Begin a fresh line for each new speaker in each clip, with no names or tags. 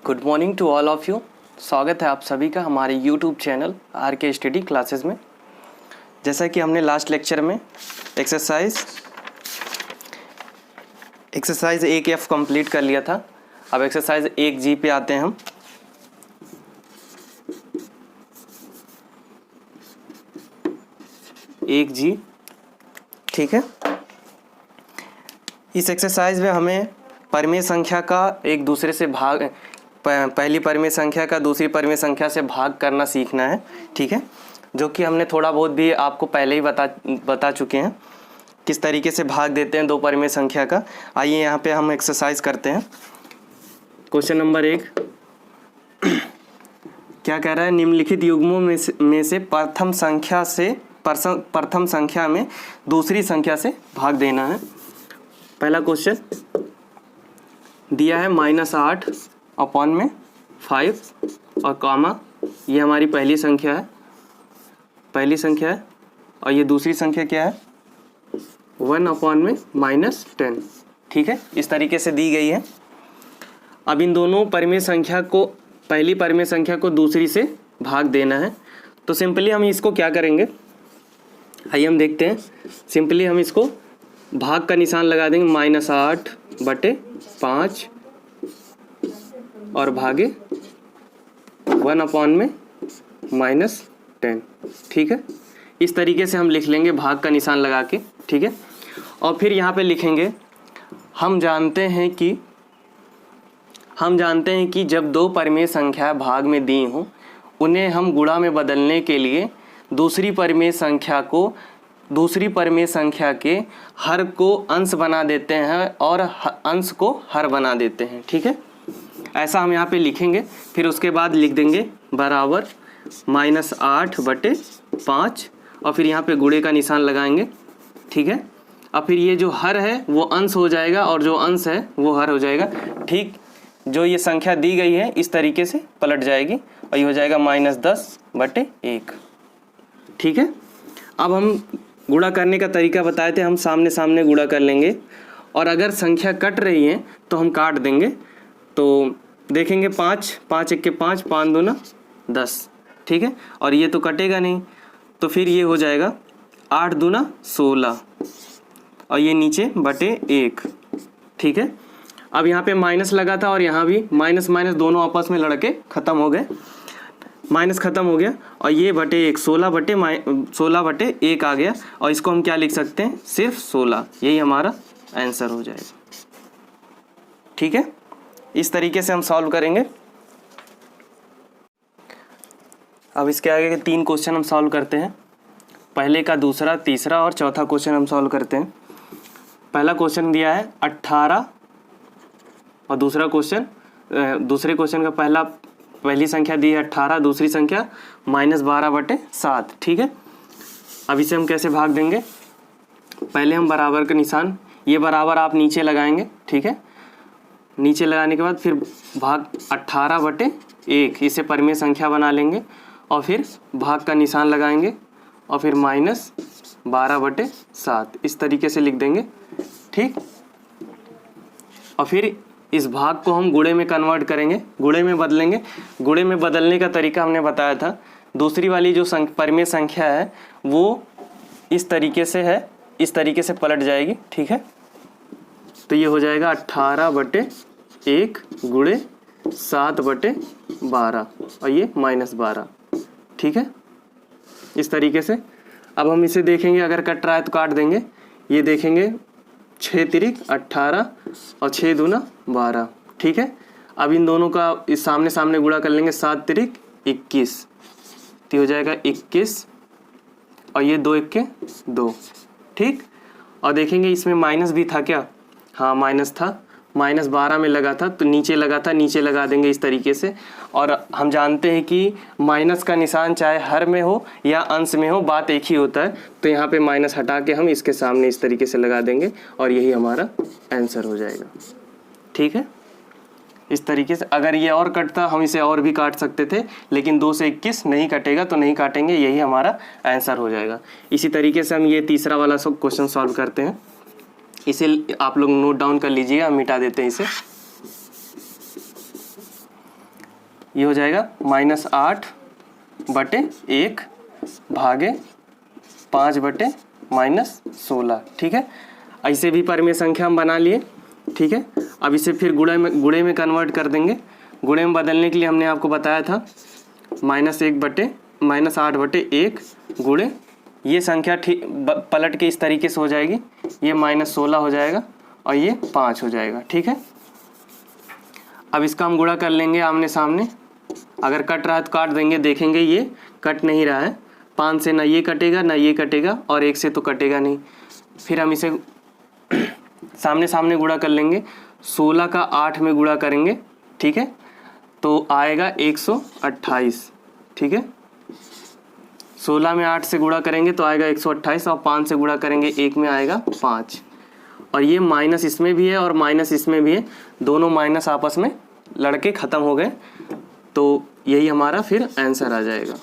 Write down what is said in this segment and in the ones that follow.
Good morning to all of you. स्वागत है आप सभी का हमारे YouTube channel R K study classes में। जैसा कि हमने लास्ट लेक्चर में एक्सरसाइज 1F कंप्लीट कर लिया था। अब एक्सरसाइज 1G पे आते हैं हम। एक जी, ठीक है। इस एक्सरसाइज में हमें परिमेय संख्या का एक दूसरे से भाग, पहली परिमेय संख्या का दूसरी परिमेय संख्या से भाग करना सीखना है, ठीक है। जो कि हमने थोड़ा बहुत भी आपको पहले ही बता चुके हैं किस तरीके से भाग देते हैं दो परिमेय संख्या का। आइए यहाँ पे हम एक्सरसाइज करते हैं। क्वेश्चन नंबर 1 क्या कह रहा है, निम्नलिखित युग्मों में से प्रथम संख्या में दूसरी संख्या से भाग देना है। पहला क्वेश्चन दिया है -8/5 और कॉमा, ये हमारी पहली संख्या है और ये दूसरी संख्या क्या है 1/-10, ठीक है। इस तरीके से दी गई है। अब इन दोनों परिमेय संख्या को, पहली परिमेय संख्या को दूसरी से भाग देना है। तो सिंपली हम इसको क्या करेंगे, आइए हम देखते हैं। सिंपली हम इसको भाग का निशान लगा देंगे, -8/5 और भागे 1/-10, ठीक है। इस तरीके से हम लिख लेंगे भाग का निशान लगा के, ठीक है। और फिर यहाँ पे लिखेंगे हम जानते हैं कि जब दो परिमेय संख्या भाग में दी हों, उन्हें हम गुणा में बदलने के लिए दूसरी परिमेय संख्या के हर को अंश बना देते हैं और अंश को हर बना देते हैं, ठीक है। ऐसा हम यहाँ पे लिखेंगे। फिर उसके बाद लिख देंगे बराबर -8/5 और फिर यहाँ पे गुणे का निशान लगाएंगे, ठीक है। अब फिर ये जो हर है वो अंश हो जाएगा और जो अंश है वो हर हो जाएगा, ठीक। जो ये संख्या दी गई है इस तरीके से पलट जाएगी और ये हो जाएगा -10/1, ठीक है। अब हम गुणा करने का तरीका बताए थे, हम सामने सामने गुणा कर लेंगे और अगर संख्या कट रही है तो हम काट देंगे। तो देखेंगे 5 1 के 5, 5 दूना 10, ठीक है। और ये तो कटेगा नहीं, तो फिर ये हो जाएगा 8 दूना 16 और ये नीचे /1, ठीक है। अब यहाँ पे माइनस लगा था और यहाँ भी माइनस दोनों आपस में लड़के ख़त्म हो गए, माइनस ख़त्म हो गया और ये /1 16/1 आ गया और इसको हम क्या लिख सकते हैं, सिर्फ 16। यही हमारा आंसर हो जाएगा, ठीक है। इस तरीके से हम सॉल्व करेंगे। अब इसके आगे के 3 क्वेश्चन हम सॉल्व करते हैं। पहले का, दूसरा, तीसरा और चौथा क्वेश्चन हम सॉल्व करते हैं। पहला क्वेश्चन दिया है 18 और दूसरे क्वेश्चन का पहली संख्या दी है 18, दूसरी संख्या -12/7, ठीक है। अब इसे हम कैसे भाग देंगे, पहले हम बराबर का निशान, ये बराबर आप नीचे लगाएंगे, ठीक है। नीचे लगाने के बाद फिर भाग 18/1, इसे परिमेय संख्या बना लेंगे और फिर भाग का निशान लगाएंगे और फिर -12/7 इस तरीके से लिख देंगे, ठीक। और फिर इस भाग को हम गुणे में कन्वर्ट करेंगे, गुणे में बदलेंगे। गुणे में बदलने का तरीका हमने बताया था। दूसरी वाली जो परिमेय संख्या है वो इस तरीके से है, इस तरीके से पलट जाएगी, ठीक है। तो ये हो जाएगा 18/1 गुणे 7/12 और ये -12, ठीक है। इस तरीके से अब हम इसे देखेंगे, अगर कट रहा है तो काट देंगे। ये देखेंगे 6 तिरिक 18 और 6 दूना 12, ठीक है। अब इन दोनों का इस सामने सामने गुणा कर लेंगे, 7 तिरिक 21, तो हो जाएगा 21 और ये 2 1 के 2, ठीक। और देखेंगे इसमें माइनस भी था क्या, हाँ माइनस था, -12 में लगा था तो नीचे लगा था, नीचे लगा देंगे इस तरीके से। और हम जानते हैं कि माइनस का निशान चाहे हर में हो या अंश में हो, बात एक ही होता है। तो यहाँ पे माइनस हटा के हम इसके सामने इस तरीके से लगा देंगे और यही हमारा आंसर हो जाएगा, ठीक है। इस तरीके से अगर ये और कटता हम इसे और भी काट सकते थे, लेकिन 2 से 21 नहीं कटेगा तो नहीं काटेंगे, यही हमारा आंसर हो जाएगा। इसी तरीके से हम ये तीसरा वाला क्वेश्चन सॉल्व करते हैं। इसे आप लोग नोट डाउन कर लीजिएगा, हम मिटा देते हैं इसे। ये हो जाएगा -8/1 भागे 5/-16। ठीक है, ऐसे भी परिमेय संख्या हम बना लिए। ठीक है, अब इसे फिर गुणे में कन्वर्ट कर देंगे। गुणे में बदलने के लिए हमने आपको बताया था -8/1 गुणे ये संख्या ठीक पलट के इस तरीके से हो जाएगी, ये -16 हो जाएगा और ये 5 हो जाएगा। ठीक है, अब इसका हम गुणा कर लेंगे आमने सामने। अगर कट रहा है तो काट देंगे, देखेंगे ये कट नहीं रहा है। 5 से ना ये कटेगा ना ये कटेगा और 1 से तो कटेगा नहीं। फिर हम इसे सामने सामने गुणा कर लेंगे। 16 का 8 में गुणा करेंगे, ठीक है, तो आएगा 128। ठीक है, 16 में 8 से गुणा करेंगे तो आएगा 128 और 5 से गुणा करेंगे 1 में आएगा 5। और ये माइनस इसमें भी है और माइनस इसमें भी है, दोनों माइनस आपस में लड़के ख़त्म हो गए, तो यही हमारा फिर आंसर आ जाएगा।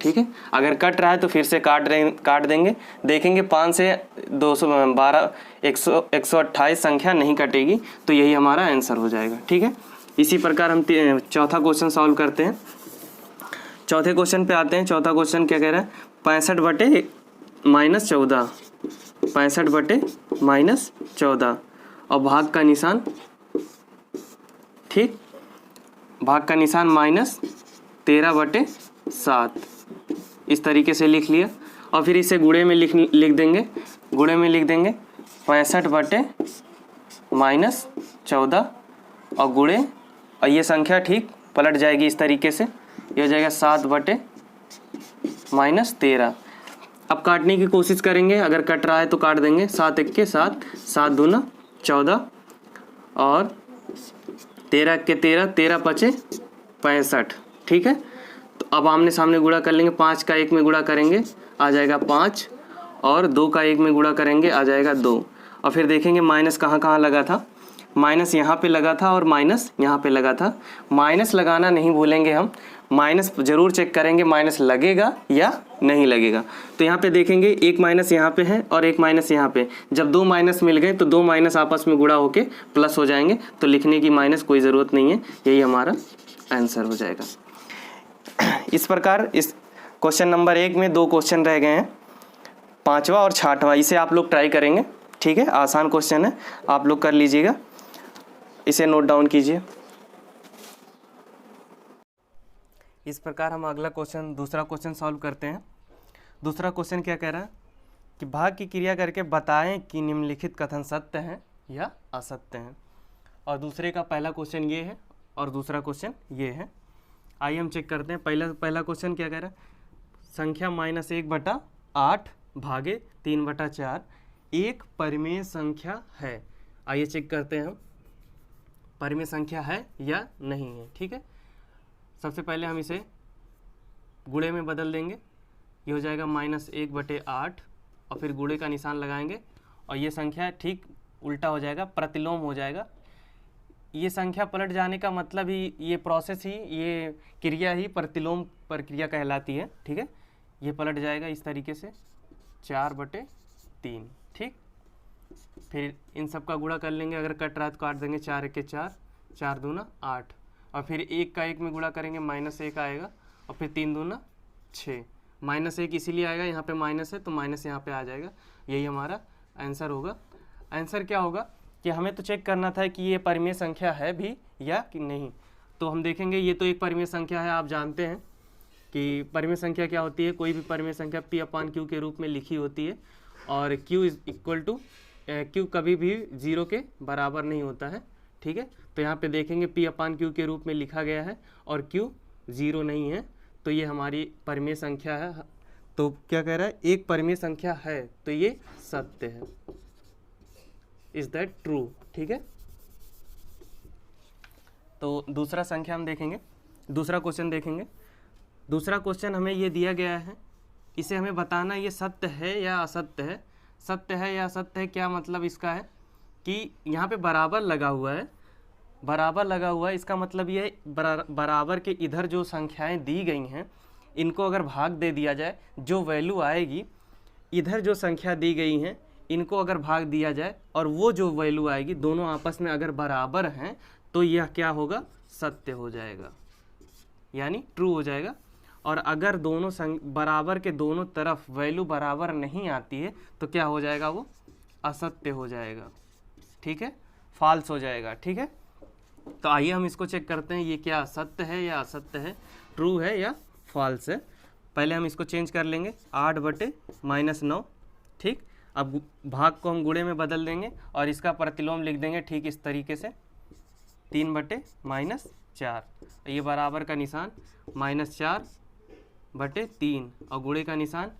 ठीक है, अगर कट रहा है तो फिर से काट देंगे, देखेंगे 5 से 212 128 संख्या नहीं कटेगी, तो यही हमारा आंसर हो जाएगा। ठीक है, इसी प्रकार हम चौथा क्वेश्चन सॉल्व करते हैं। चौथे क्वेश्चन पे आते हैं। चौथा क्वेश्चन क्या कह रहा है, 65/-14, 65/-14 और भाग का निशान, ठीक, भाग का निशान -13/7 इस तरीके से लिख लिया। और फिर इसे गुणे में लिख देंगे। गुणे में लिख देंगे 65/-14 और गुणे, और ये संख्या ठीक पलट जाएगी इस तरीके से, ये हो जाएगा 7/-13। अब काटने की कोशिश करेंगे, अगर कट रहा है तो काट देंगे। 7 1 के 7, 7 दूना 14 और 13 के 13, 13 5 65। ठीक है, तो अब आमने सामने गुणा कर लेंगे। 5 का 1 में गुणा करेंगे आ जाएगा 5 और 2 का 1 में गुणा करेंगे आ जाएगा 2। और फिर देखेंगे माइनस कहाँ कहाँ लगा था, माइनस यहाँ पे लगा था और माइनस यहाँ पे लगा था। माइनस लगाना नहीं भूलेंगे हम, माइनस ज़रूर चेक करेंगे माइनस लगेगा या नहीं लगेगा। तो यहाँ पे देखेंगे एक माइनस यहाँ पे है और एक माइनस यहाँ पे, जब 2 माइनस मिल गए तो 2 माइनस आपस में गुणा होके प्लस हो जाएंगे, तो लिखने की माइनस कोई ज़रूरत नहीं है, यही हमारा आंसर हो जाएगा। इस प्रकार इस क्वेश्चन नंबर 1 में 2 क्वेश्चन रह गए हैं, 5वां और 6वां, इसे आप लोग ट्राई करेंगे। ठीक है, आसान क्वेश्चन है, आप लोग कर लीजिएगा, इसे नोट डाउन कीजिए। इस प्रकार हम अगला क्वेश्चन, दूसरा क्वेश्चन सॉल्व करते हैं। दूसरा क्वेश्चन क्या कह रहा है कि भाग की क्रिया करके बताएं कि निम्नलिखित कथन सत्य हैं या असत्य हैं। और दूसरे का पहला क्वेश्चन ये है और दूसरा क्वेश्चन ये है। आइए हम चेक करते हैं। पहला क्वेश्चन क्या कह रहा है, संख्या -1/8 भागे 3/4 एक परिमेय संख्या है। आइए चेक करते हैं हम परिमेय संख्या है या नहीं है। ठीक है, सबसे पहले हम इसे गुणे में बदल देंगे, ये हो जाएगा -1/8 और फिर गुणे का निशान लगाएंगे और ये संख्या ठीक उल्टा हो जाएगा, प्रतिलोम हो जाएगा। ये संख्या पलट जाने का मतलब ही, ये प्रोसेस ही, ये क्रिया ही प्रतिलोम प्रक्रिया कहलाती है। ठीक है, ये पलट जाएगा इस तरीके से 4/3। ठीक, फिर इन सब का गुणा कर लेंगे, अगर कट रहा तो काट देंगे। 4 1 के 4, 4 दूना 8 और फिर 1 का 1 में गुणा करेंगे -1 आएगा और फिर 3 दूना 6। -1 इसीलिए आएगा, यहाँ पे माइनस है तो माइनस यहाँ पे आ जाएगा, यही हमारा आंसर होगा। आंसर क्या होगा कि हमें तो चेक करना था कि ये परिमेय संख्या है भी या कि नहीं। तो हम देखेंगे ये तो एक परिमेय संख्या है, आप जानते हैं कि परिमेय संख्या क्या होती है, कोई भी परिमेय संख्या P/Q के रूप में लिखी होती है और Q Q कभी भी 0 के बराबर नहीं होता है। ठीक है, तो यहाँ पे देखेंगे P/Q के रूप में लिखा गया है और Q 0 नहीं है, तो ये हमारी परिमेय संख्या है। तो क्या कह रहा है, एक परिमेय संख्या है तो ये सत्य है, इज दैट ट्रू। ठीक है, तो दूसरा संख्या हम देखेंगे, दूसरा क्वेश्चन देखेंगे। दूसरा क्वेश्चन हमें ये दिया गया है, इसे हमें बताना ये सत्य है या असत्य है। सत्य है या असत्य है, क्या मतलब इसका है कि यहाँ पे बराबर लगा हुआ है, बराबर लगा हुआ है, इसका मतलब ये बराबर के इधर जो संख्याएं दी गई हैं इनको अगर भाग दे दिया जाए, जो वैल्यू आएगी, इधर जो संख्या दी गई हैं इनको अगर भाग दिया जाए और वो जो वैल्यू आएगी दोनों आपस में अगर बराबर हैं तो यह क्या होगा, सत्य हो जाएगा। यानी ट्रू हो जाएगा। और अगर दोनों बराबर के दोनों तरफ वैल्यू बराबर नहीं आती है तो क्या हो जाएगा, वो असत्य हो जाएगा, ठीक है, फॉल्स हो जाएगा, ठीक है। तो आइए हम इसको चेक करते हैं, ये क्या सत्य है या असत्य है, ट्रू है या फॉल्स है। पहले हम इसको चेंज कर लेंगे, 8/-9, ठीक। अब भाग को हम गुणे में बदल देंगे और इसका प्रतिलोम लिख देंगे ठीक इस तरीके से, 3/-4, ये बराबर का निशान -4/3 और गुणे का निशान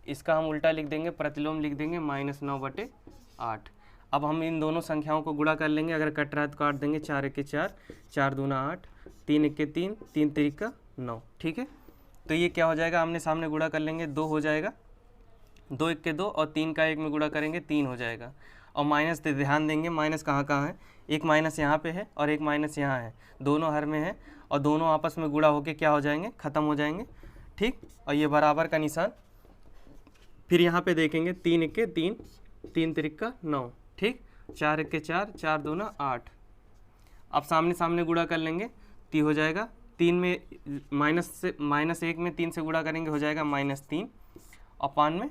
इसका हम उल्टा लिख देंगे, प्रतिलोम लिख देंगे -9/8। अब हम इन दोनों संख्याओं को गुणा कर लेंगे, अगर कट रहा है तो काट देंगे, 4 × 4, 4 दूना 8, 3 × 3, 3 × 9, ठीक है। तो ये क्या हो जाएगा, आमने सामने गुणा कर लेंगे, 2 हो जाएगा, 2 × 1 2 और 3 का 1 में गुणा करेंगे 3 हो जाएगा। और माइनस पे ध्यान देंगे, माइनस कहाँ कहाँ है, एक माइनस यहाँ पे है और एक माइनस यहाँ है, दोनों हर में है और दोनों आपस में गुणा होके क्या हो जाएंगे, ख़त्म हो जाएंगे, ठीक। और ये बराबर का निशान फिर यहाँ पे देखेंगे, 3 × 3, 3 × 9, ठीक, 4 × 4, 4 दूना 8। अब सामने सामने गुणा कर लेंगे तो हो जाएगा, 3 में -1 में 3 से गुणा करेंगे हो जाएगा -3 और 5 में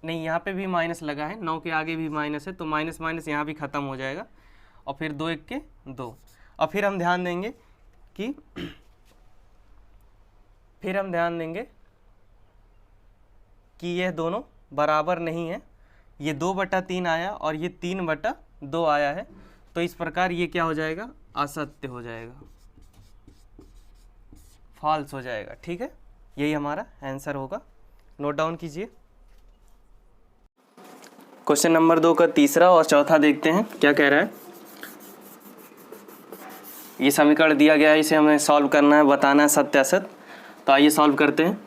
नहीं, यहाँ पे भी माइनस लगा है, 9 के आगे भी माइनस है तो माइनस माइनस यहाँ भी ख़त्म हो जाएगा और फिर 2 × 1 = 2। और फिर हम ध्यान देंगे कि यह दोनों बराबर नहीं है, ये 2/3 आया और ये 3/2 आया है, तो इस प्रकार ये क्या हो जाएगा, असत्य हो जाएगा, फॉल्स हो जाएगा, ठीक है। यही हमारा आंसर होगा, नोट डाउन कीजिए। क्वेश्चन नंबर 2 का तीसरा और चौथा देखते हैं क्या कह रहा है। ये समीकरण दिया गया है, इसे हमें सॉल्व करना है, बताना है सत्य असत्य। तो आइए सॉल्व करते हैं।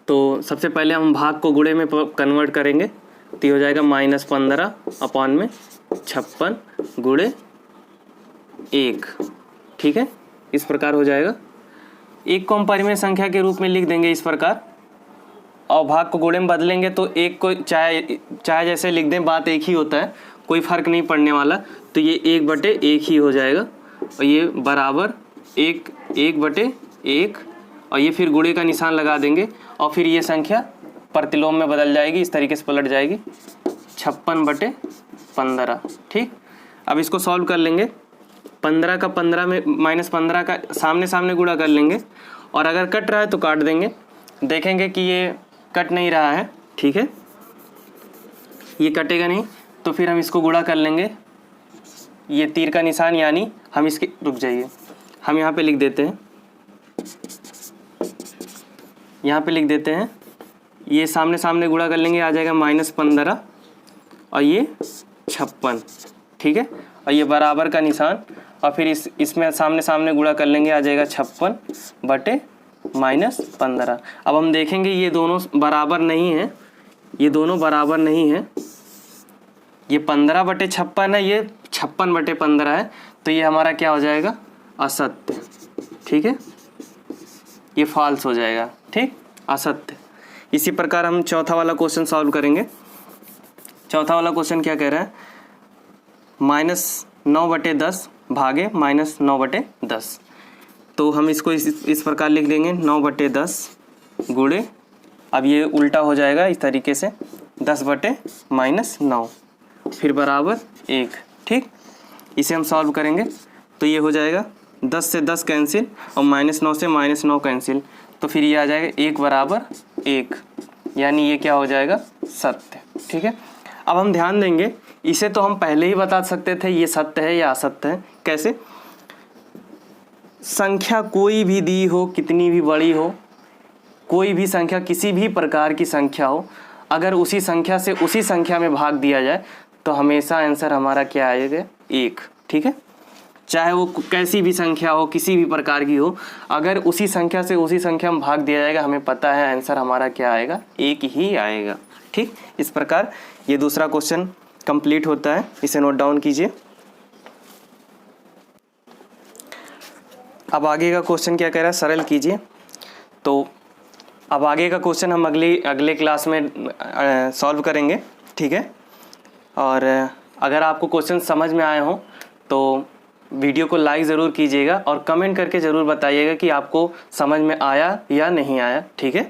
तो सबसे पहले हम भाग को गुणे में कन्वर्ट करेंगे तो हो जाएगा -15/56 × 1, ठीक है, इस प्रकार हो जाएगा। एक को हम परिमेय संख्या के रूप में लिख देंगे इस प्रकार, और भाग को गुणे में बदलेंगे तो एक को चाहे जैसे लिख दें, बात एक ही होता है, कोई फर्क नहीं पड़ने वाला। तो ये 1/1 ही हो जाएगा और ये बराबर 1/1 और ये फिर गुणे का निशान लगा देंगे और फिर ये संख्या प्रतिलोम में बदल जाएगी, इस तरीके से पलट जाएगी, 56/15, ठीक। अब इसको सॉल्व कर लेंगे, 15 का 15 में -15 का सामने सामने गुणा कर लेंगे और अगर कट रहा है तो काट देंगे, देखेंगे कि ये कट नहीं रहा है, ठीक है, ये कटेगा नहीं, तो फिर हम इसको गुणा कर लेंगे, ये तीर का निशान, यानी हम इसके, रुक जाइए, हम यहाँ पे लिख देते हैं, यहाँ पे लिख देते हैं, ये सामने सामने गुणा कर लेंगे, आ जाएगा -15 और ये 56, ठीक है, और ये बराबर का निशान और फिर इसमें सामने सामने गुणा कर लेंगे, आ जाएगा 56/-15। अब हम देखेंगे ये दोनों बराबर नहीं है, ये दोनों बराबर नहीं है, ये 15/56 है, ये 56/15 है, तो ये हमारा क्या हो जाएगा, असत्य, ठीक है, ये फॉल्स हो जाएगा, ठीक, असत्य। इसी प्रकार हम चौथा वाला क्वेश्चन सॉल्व करेंगे। चौथा वाला क्वेश्चन क्या कह रहा है, -9/10 भागे -9/10। तो हम इसको इस प्रकार लिख देंगे, 9/10 गुणे, अब ये उल्टा हो जाएगा इस तरीके से, 10/-9 फिर बराबर 1, ठीक। इसे हम सॉल्व करेंगे तो ये हो जाएगा 10 से 10 कैंसिल और -9 से -9 कैंसिल, तो फिर ये आ जाएगा 1/1, यानी ये क्या हो जाएगा, सत्य, ठीक है। अब हम ध्यान देंगे, इसे तो हम पहले ही बता सकते थे ये सत्य है या असत्य है। कैसे, संख्या कोई भी दी हो, कितनी भी बड़ी हो, कोई भी संख्या, किसी भी प्रकार की संख्या हो, अगर उसी संख्या से उसी संख्या में भाग दिया जाए तो हमेशा आंसर हमारा क्या आएगा, 1, ठीक है। चाहे वो कैसी भी संख्या हो, किसी भी प्रकार की हो, अगर उसी संख्या से उसी संख्या में भाग दिया जाएगा, हमें पता है आंसर हमारा क्या आएगा, 1 ही आएगा, ठीक। इस प्रकार ये दूसरा क्वेश्चन कंप्लीट होता है, इसे नोट डाउन कीजिए। अब आगे का क्वेश्चन क्या कह रहा है, सरल कीजिए। तो अब आगे का क्वेश्चन हम अगले क्लास में सॉल्व करेंगे, ठीक है। और अगर आपको क्वेश्चन समझ में आए हो तो वीडियो को लाइक ज़रूर कीजिएगा और कमेंट करके ज़रूर बताइएगा कि आपको समझ में आया या नहीं आया। ठीक है,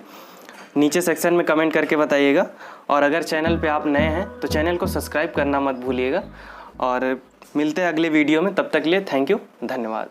नीचे सेक्शन में कमेंट करके बताइएगा। और अगर चैनल पे आप नए हैं तो चैनल को सब्सक्राइब करना मत भूलिएगा। और मिलते हैं अगले वीडियो में, तब तक के लिए थैंक यू, धन्यवाद।